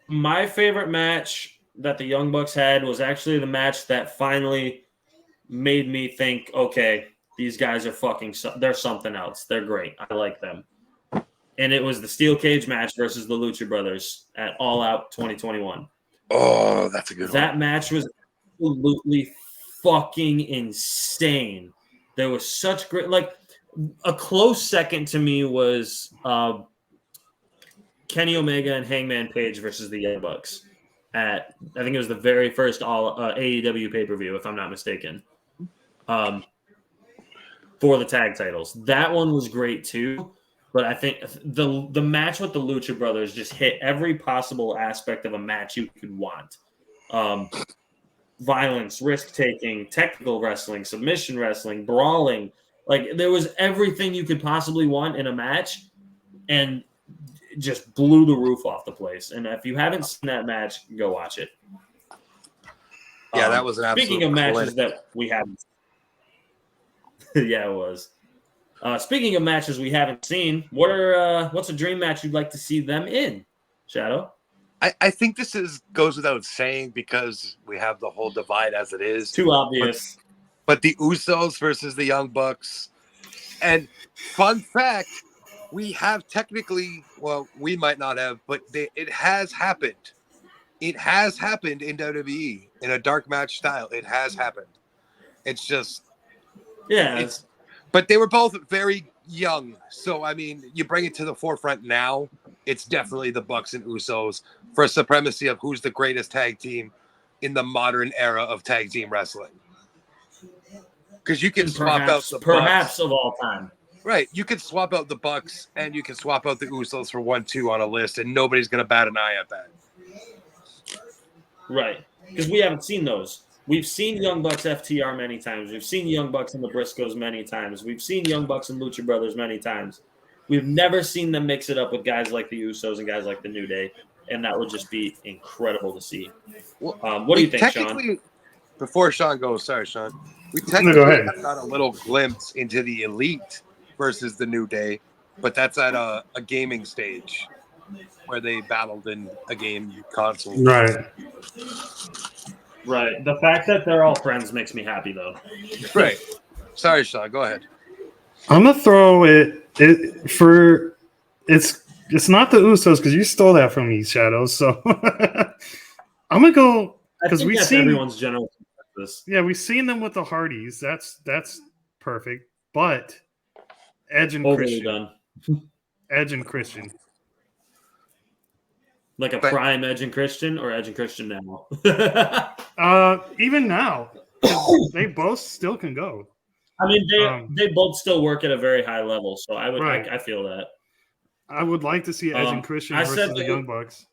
my favorite match that the Young Bucks had was actually the match that finally made me think, okay, these guys are they're something else. They're great. I like them. And it was the Steel Cage match versus the Lucha Brothers at All Out 2021. Oh, that's a good one. That match was absolutely fucking insane. There was such great, like a close second to me was Kenny Omega and Hangman Page versus the Young Bucks at, I think it was the very first all AEW pay-per-view, if I'm not mistaken, for the tag titles. That one was great too, but I think the match with the Lucha Brothers just hit every possible aspect of a match you could want. Violence, risk-taking, technical wrestling, submission wrestling, brawling. Like, there was everything you could possibly want in a match, and just blew the roof off the place. And if you haven't seen that match, go watch it. Yeah, that was an absolute Speaking of matches that we haven't yeah, it was. Speaking of matches we haven't seen, what's a dream match you'd like to see them in, Shadow? I think this goes without saying because we have the whole divide as it is. Too obvious. But the Usos versus the Young Bucks. And fun fact, we have technically, well, we might not have, but it has happened. It has happened in WWE in a dark match style. It has happened. It's just, but they were both very young. So, I mean, you bring it to the forefront now, it's definitely the Bucks and Usos for supremacy of who's the greatest tag team in the modern era of tag team wrestling. Because you can swap out the perhaps Bucks. Of all time. Right. You can swap out the Bucks and you can swap out the Usos for 1-2 on a list, and nobody's going to bat an eye at that. Right. Because we haven't seen those. We've seen Young Bucks FTR many times. We've seen Young Bucks and the Briscoes many times. We've seen Young Bucks and Lucha Brothers many times. We've never seen them mix it up with guys like the Usos and guys like the New Day, and that would just be incredible to see. What do you think, Sean? Before Sean goes, sorry, Sean. We technically have got a little glimpse into the Elite versus the New Day, but that's at a gaming stage where they battled in a game console. Right. Right. The fact that they're all friends makes me happy, though. Right. Sorry, Sean. Go ahead. I'm gonna throw it for it's not the Usos because you stole that from me, Shadows. So I'm gonna go because we've seen everyone's general consensus. Yeah, we've seen them with the Hardys. That's perfect. But Edge and Christian. Edge and Christian. Like a prime Edge and Christian or Edge and Christian now? Even now, they both still can go. I mean, they both still work at a very high level, so I feel that. I would like to see Edge and Christian versus the Young Bucks.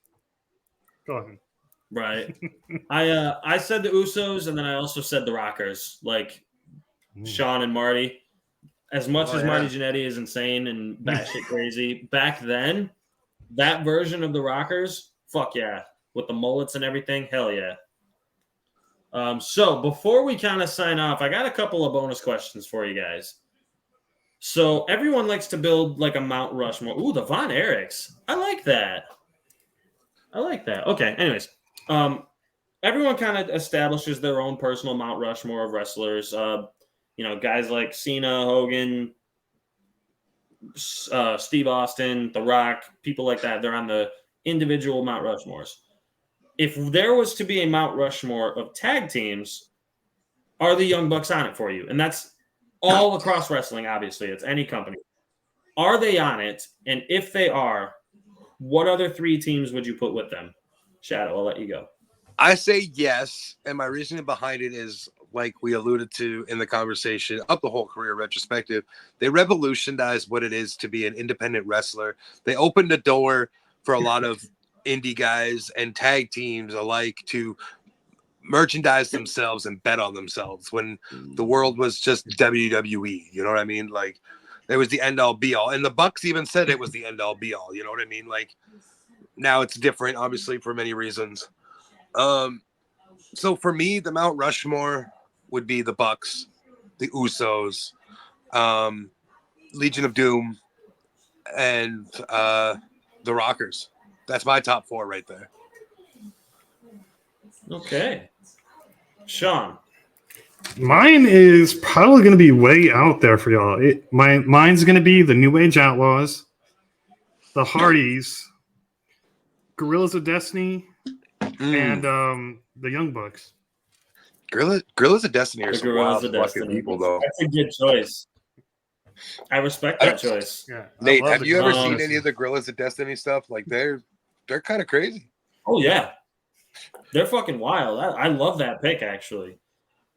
Go ahead. Right. I said the Usos, and then I also said the Rockers, like Sean and Marty. As much as Marty Jannetty is insane and batshit crazy, back then, that version of the Rockers, fuck yeah. With the mullets and everything, hell yeah. So before we kind of sign off, I got a couple of bonus questions for you guys. So everyone likes to build like a Mount Rushmore. Ooh, the Von Erichs. I like that. Okay, anyways. Everyone kind of establishes their own personal Mount Rushmore of wrestlers. Guys like Cena, Hogan, Steve Austin, The Rock, people like that. They're on the individual Mount Rushmores. If there was to be a Mount Rushmore of tag teams, are the Young Bucks on it for you? And that's all across wrestling, obviously. It's any company. Are they on it? And if they are, what other three teams would you put with them? Shadow, I'll let you go. I say yes, and my reasoning behind it is, like we alluded to in the conversation of the whole career retrospective, they revolutionized what it is to be an independent wrestler. They opened the door for a lot of indie guys and tag teams alike to merchandise themselves and bet on themselves when the world was just WWE. You know what I mean? Like, there was the end all be all, and the Bucks even said it was the end all be all. You know what I mean? Like, now it's different, obviously, for many reasons. So for me, the Mount Rushmore would be the Bucks, the Usos, Legion of Doom, and the Rockers. That's my top four right there. Okay. Sean. Mine is probably going to be way out there for y'all. Mine's going to be the New Age Outlaws, the Hardys, Guerrillas of Destiny, and the Young Bucks. Guerrillas of Destiny are some wild fucking people, though. That's a good choice. I respect that choice. Yeah, Nate, have you ever seen any of the Guerrillas of Destiny stuff? Like, they're kind of crazy. Oh yeah, they're fucking wild. I love that pick, actually.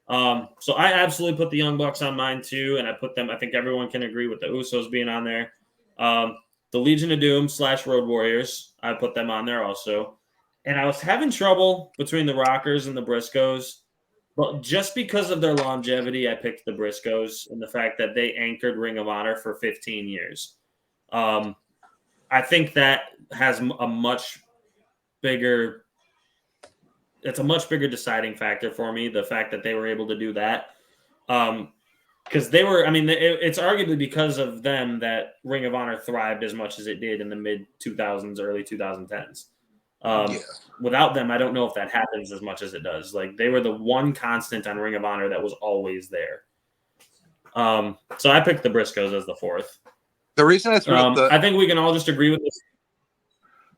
So I absolutely put the Young Bucks on mine too, and I put them. I think everyone can agree with the Usos being on there. The Legion of Doom / Road Warriors, I put them on there also. And I was having trouble between the Rockers and the Briscoes, but just because of their longevity, I picked the Briscoes and the fact that they anchored Ring of Honor for 15 years. I think that has a much bigger deciding factor for me, the fact that they were able to do that. Because they were, it's arguably because of them that Ring of Honor thrived as much as it did in the mid-2000s, early 2010s. Yeah. Without them, I don't know if that happens as much as it does. Like, they were the one constant on Ring of Honor that was always there. So I picked the Briscoes as the fourth. The reason I threw up I think we can all just agree with this.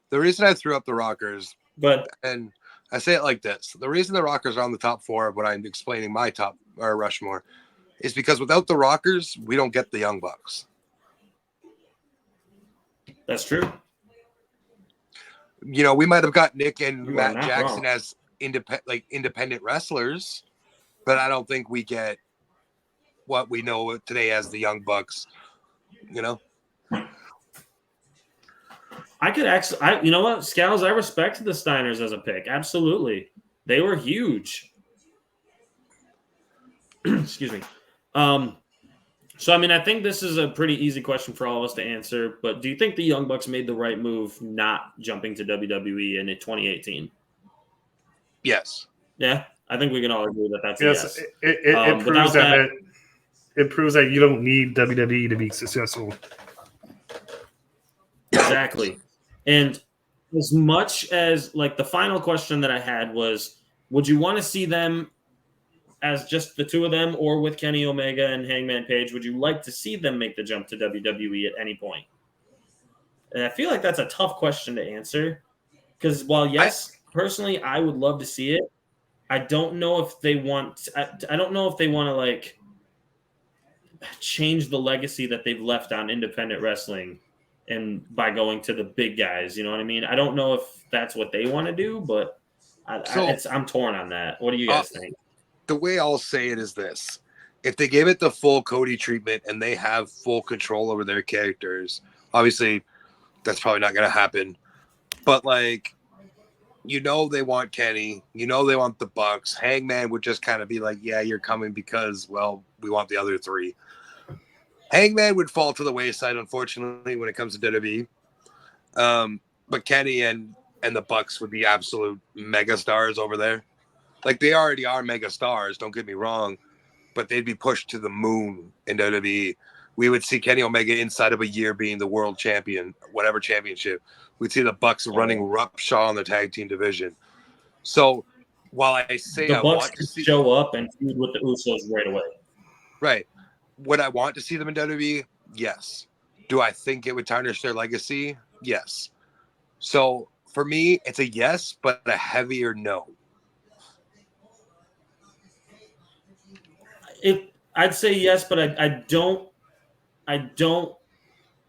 The reason I threw up the Rockers, But and I say it like this: the reason the Rockers are on the top four of what I'm explaining my top or Rushmore is because without the Rockers, we don't get the Young Bucks. that's true. You know, we might have got Nick and You are Matt not Jackson wrong. as independent wrestlers, but I don't think we get what we know today as the Young Bucks. You know, I could actually, you know what, Scals, I respect the Steiners as a pick. Absolutely. They were huge. Excuse me. So, I mean, I think this is a pretty easy question for all of us to answer, but do you think the Young Bucks made the right move not jumping to WWE in 2018? yes. Yeah, I think we can all agree that that's a Yes, yes. it proves Without that it proves that you don't need WWE to be successful. Exactly. And as much as, like, the final question that I had was, would you want to see them as just the two of them or with Kenny Omega and Hangman Page? Would you like to see them make the jump to WWE at any point? And I feel like that's a tough question to answer because while, yes, personally, I would love to see it, I don't know if they want – I don't know if they want to, like, change the legacy that they've left on independent wrestling and by going to the big guys, you know what I mean? I don't know if that's what they want to do, but I'm torn on that. What do you guys think? The way I'll say it is this: if they gave it the full Cody treatment and they have full control over their characters, obviously that's probably not going to happen. But like, you know, they want Kenny, you know, they want the Bucks. Hangman would just kind of be like, "Yeah, you're coming because, well, we want the other three." Hangman would fall to the wayside, unfortunately, when it comes to WWE. But Kenny and the Bucks would be absolute mega stars over there. Like, they already are mega stars, don't get me wrong, but they'd be pushed to the moon in WWE. We would see Kenny Omega inside of a year being the world champion, whatever championship. We'd see the Bucks running roughshod on the tag team division. So while I say The I Bucks want to could see show up and feud with the Usos right away. right, would I want to see them in WWE? Yes. Do I think it would tarnish their legacy? Yes. So for me, it's a yes, but a heavier no. I'd say yes, but I don't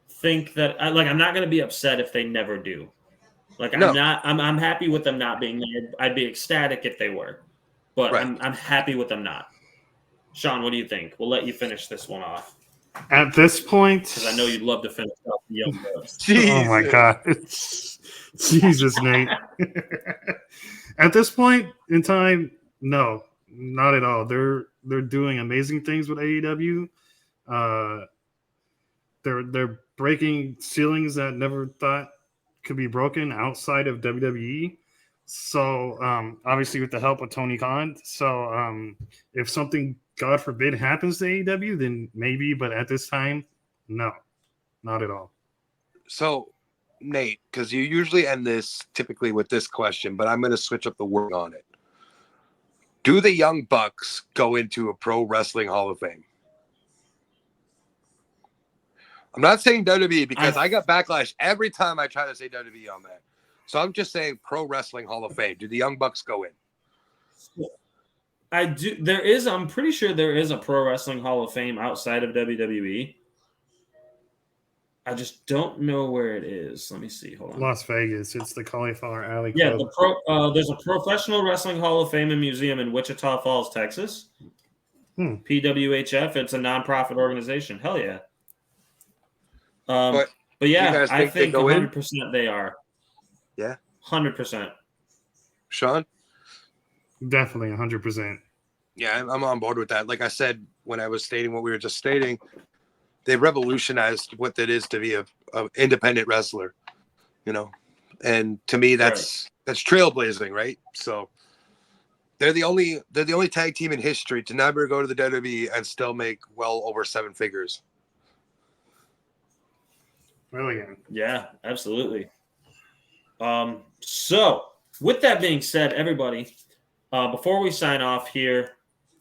think that I'm not going to be upset if they never do. Like, No. I'm happy with them not being there. I'd be ecstatic if they were, but Right. I'm happy with them not. Sean, what do you think? We'll let you finish this one off At this point, because I know you'd love to finish off the Young Bucks. Oh my God, Jesus, Nate. At this point in time, no, not at all. They're doing amazing things with AEW. They're breaking ceilings that never thought could be broken outside of WWE. So obviously with the help of Tony Khan. So if something, God forbid, happens to AEW, then maybe. But at this time, no, not at all. So, Nate, because you usually end this typically with this question, but I'm going to switch up the word on it. Do the Young Bucks go into a Pro Wrestling Hall of Fame? I'm not saying WWE because I got backlash every time I try to say WWE on that. So I'm just saying Pro Wrestling Hall of Fame. Do the Young Bucks go in? I do. I'm pretty sure there is a Pro Wrestling Hall of Fame outside of WWE. I just don't know where it is. Let me see. Hold on. Las Vegas. It's the Cauliflower Alley Yeah, Club. there's a Professional Wrestling Hall of Fame and Museum in Wichita Falls, Texas. PWHF. It's a nonprofit organization. Hell yeah. But yeah, I think 100% they are. Yeah. 100%. Sean? Definitely 100%. Yeah, I'm on board with that. Like I said, when I was stating what we were just stating, they revolutionized what it is to be a independent wrestler, you know. And to me, that's trailblazing, right? So they're the only tag team in history to never go to the WWE and still make well over 7 figures. Really? Yeah, absolutely. So with that being said, everybody, before we sign off here,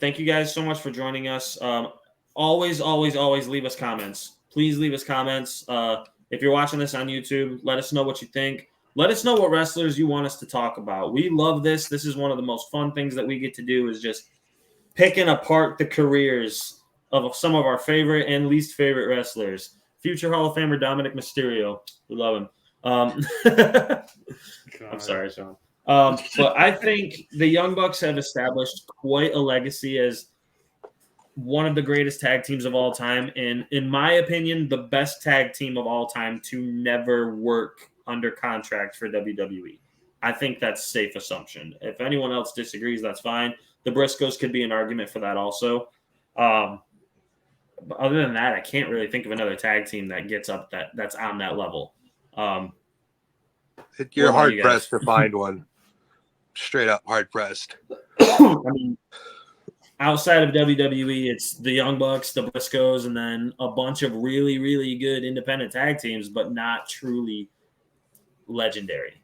thank you guys so much for joining us. Always leave us comments. Please leave us comments. If you're watching this on YouTube, let us know what you think. Let us know what wrestlers you want us to talk about. We love this. This is one of the most fun things that we get to do is just picking apart the careers of some of our favorite and least favorite wrestlers. Future Hall of Famer Dominic Mysterio. We love him. I'm sorry, Sean. But I think the Young Bucks have established quite a legacy as one of the greatest tag teams of all time. And in my opinion, the best tag team of all time to never work under contract for WWE. I think that's a safe assumption. If anyone else disagrees, that's fine. The Briscoes could be an argument for that also. But other than that, I can't really think of another tag team that gets up that's on that level. You're hard pressed to find one. Straight up hard pressed. I mean, outside of WWE, it's the Young Bucks, the Briscoes, and then a bunch of really, really good independent tag teams, but not truly legendary.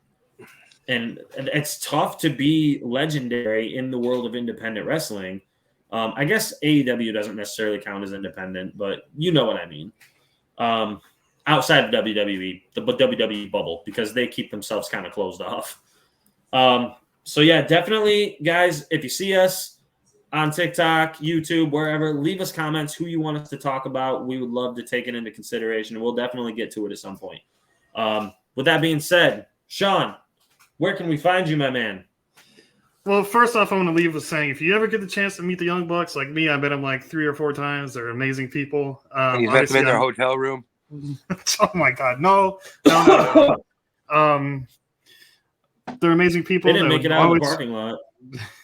And it's tough to be legendary in the world of independent wrestling. I guess AEW doesn't necessarily count as independent, but you know what I mean. Outside of WWE, the WWE bubble, because they keep themselves kind of closed off. So yeah, definitely, guys, if you see us on TikTok, YouTube, wherever, leave us comments who you want us to talk about. We would love to take it into consideration. We'll definitely get to it at some point. With that being said, Sean, where can we find you, my man? Well, first off, I want to leave with saying, if you ever get the chance to meet the Young Bucks, like me, I met them like 3 or 4 times. They're amazing people. You met them in their hotel room? Oh my God, no. They're amazing people. They didn't make it out of the parking lot.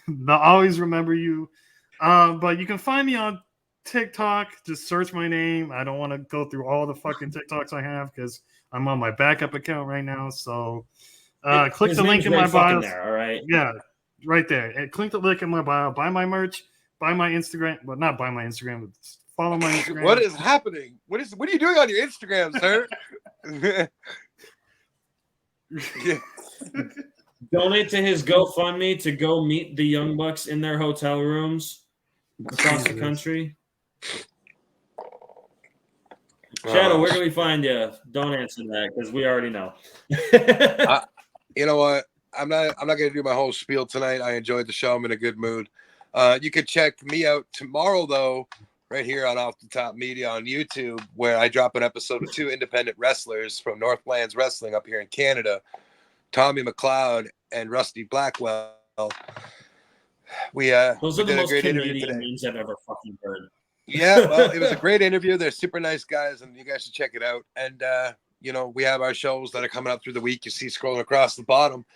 They'll always remember you. But you can find me on TikTok. Just search my name. I don't want to go through all the fucking TikToks I have because I'm on my backup account right now. So click the link in my bio. There, all right. Yeah, right there. And click the link in my bio. Buy my merch. Buy my Instagram. Well, not buy my Instagram, but follow my Instagram. What is happening? What are you doing on your Instagram, sir? Donate to his GoFundMe to go meet the Young Bucks in their hotel rooms across the country. Shadow, where do we find you? Don't answer that because we already know. You know what? I'm not gonna do my whole spiel tonight. I enjoyed the show. I'm in a good mood. You can check me out tomorrow though, right here on Off the Top Media on YouTube, where I drop an episode of 2 independent wrestlers from Northlands Wrestling up here in Canada, Tommy McLeod and Rusty Blackwell. Those are the most Canadian names I've ever fucking heard. Yeah, well, it was a great interview. They're super nice guys, and you guys should check it out. And we have our shows that are coming up through the week. You see scrolling across the bottom.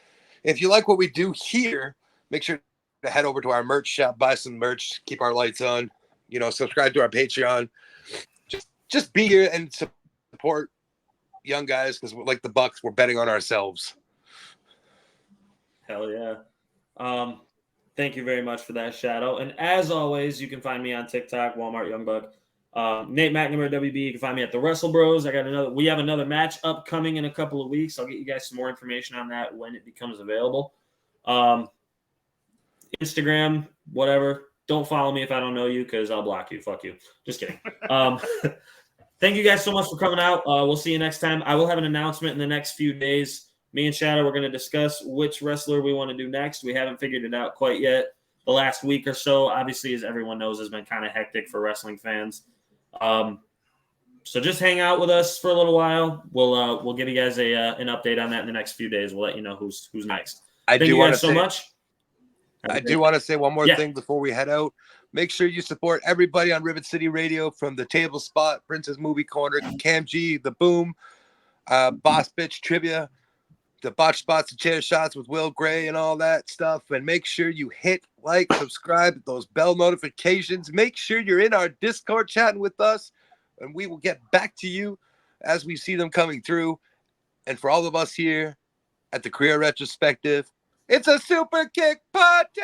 If you like what we do here, make sure to head over to our merch shop, buy some merch, keep our lights on. Subscribe to our Patreon. Just be here and support young guys because, like the Bucks, we're betting on ourselves. Hell yeah. Thank you very much for that, Shadow. And as always, you can find me on TikTok, Walmart Young Buck. Nate McNamara, WB. You can find me at the Wrestle Bros. We have another match upcoming in a couple of weeks. I'll get you guys some more information on that when it becomes available. Instagram, whatever. Don't follow me if I don't know you because I'll block you. Fuck you. Just kidding. Thank you guys so much for coming out. We'll see you next time. I will have an announcement in the next few days. Me and Shadow, we're going to discuss which wrestler we want to do next. We haven't figured it out quite yet. The last week or so, obviously, as everyone knows, has been kind of hectic for wrestling fans. So just hang out with us for a little while. We'll give you guys an update on that in the next few days. We'll let you know who's next. Thank you guys so much. I do want to say one more thing before we head out. Make sure you support everybody on Rivet City Radio, from the Table Spot, Princess Movie Corner, Cam G, The Boom, Boss Bitch Trivia, the Botch Spots and Chair Shots with Will Gray and all that stuff. And make sure you hit like, subscribe, those bell notifications. Make sure you're in our Discord chatting with us, and we will get back to you as we see them coming through. And for all of us here at the Career Retrospective, it's a Super Kick Party!